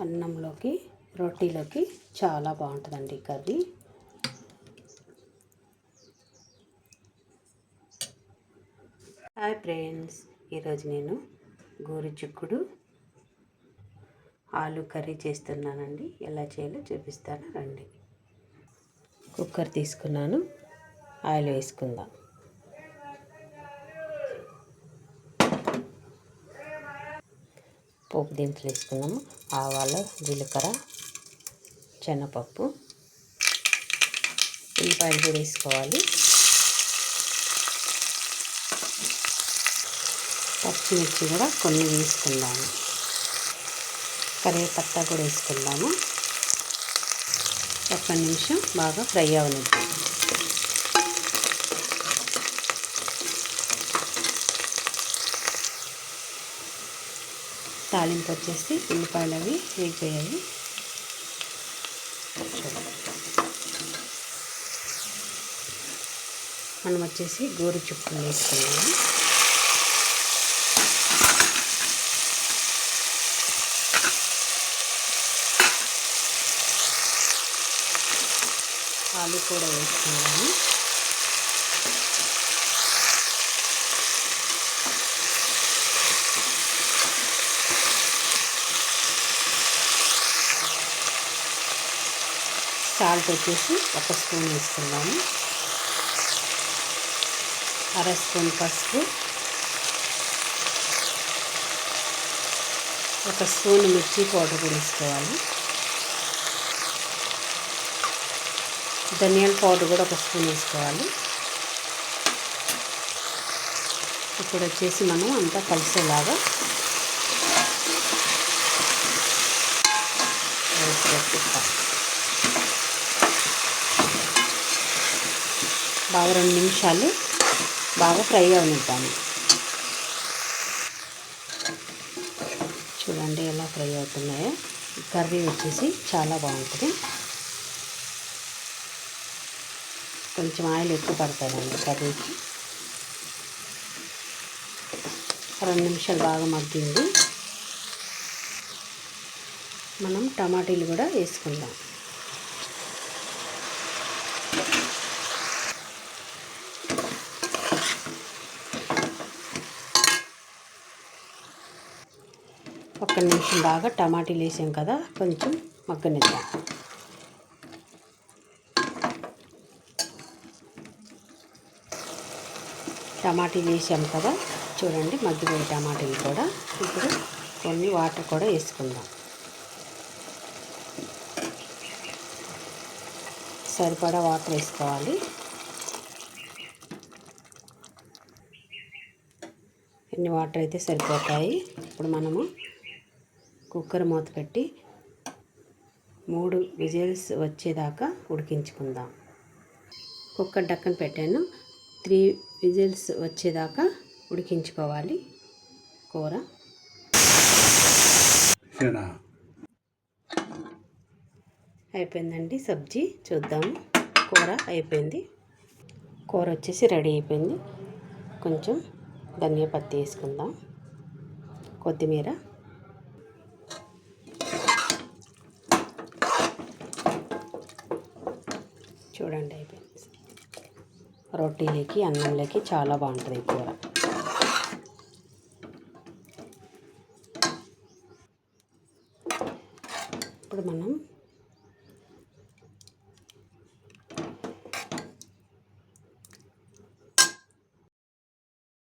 అన్నంలోకి రోటీలోకి చాలా బాగుంటుందండి కర్రీ. హాయ్ ఫ్రెండ్స్, ఈరోజు నేను గోరుచిక్కుడు ఆలు కర్రీ చేస్తున్నానండి. ఎలా చేయాలో చూపిస్తాను రండి. కుక్కర్ తీసుకున్నాను, ఆయిల్ వేసుకుందాం. పోపు దినుసులు వేసుకున్నాము. ఆవాలు, జీలకర్ర, శనగపప్పు, ఉల్లిపాయలు కూడా వేసుకోవాలి. పచ్చిమిర్చి కూడా కొన్ని వేసుకుందాము. కరివేపత్తా కూడా వేసుకుందాము. ఒక్క నిమిషం బాగా ఫ్రై అవనిద్దాం. తాలింపు వచ్చేసి ఉల్లిపాయలు అవి వేగిపోయాయి. మనం వచ్చేసి గోరుచిక్కుడు వేసుకున్నాము. ఆలు కూడా వేసుకున్నాము. సాల్ట్ వచ్చేసి 1 స్పూన్ వేసుకున్నాము. అర స్పూన్ పసుపు, 1 స్పూన్ మిర్చి పౌడర్ కూడా వేసుకోవాలి. ధనియాల పౌడర్ కూడా 1 స్పూన్ వేసుకోవాలి. ఇప్పుడు వచ్చేసి మనం అంతా కలిసేలాగా వేసుకుంటాం. బాగా 2 నిమిషాలు బాగా ఫ్రై అవనిద్దాము. చూడండి ఎలా ఫ్రై అవుతున్నాయో. కర్రీ వచ్చేసి చాలా బాగుంటుంది. కొంచెం ఆయిల్ ఎక్కువ పడతాయండి కర్రీకి. 2 నిమిషాలు బాగా మగ్గింది. మనం టమాటీలు కూడా వేసుకుందాం. ఒక్క నిమిషం బాగా టమాటీలు వేసాం కదా, కొంచెం మగ్గనిద్దాం. టమాటీలు వేసాం కదా, చూడండి మగ్గిపోయి టమాటీలు కూడా. ఇప్పుడు కొన్ని వాటర్ కూడా వేసుకుందాం. సరిపడా వాటర్ వేసుకోవాలి. ఎన్ని వాటర్ అయితే సరిపోతాయి. ఇప్పుడు మనము కుక్కర్ మూత పెట్టి 3 విజిల్స్ వచ్చేదాకా ఉడికించుకుందాం. కుక్కర్ ఢక్కన పెట్టాను. 3 విజిల్స్ వచ్చేదాకా ఉడికించుకోవాలి కూర. అయిపోయిందండి సబ్జీ. చూద్దాము. కూర అయిపోయింది. కూర వచ్చేసి రెడీ అయిపోయింది. కొంచెం ధనియా పత్తి వేసుకుందాం, కొత్తిమీర. చూడండి అయిపోయింది. రొట్టెలకి, అన్నంలోకి చాలా బాగుంటుంది ఈ కూర. ఇప్పుడు మనం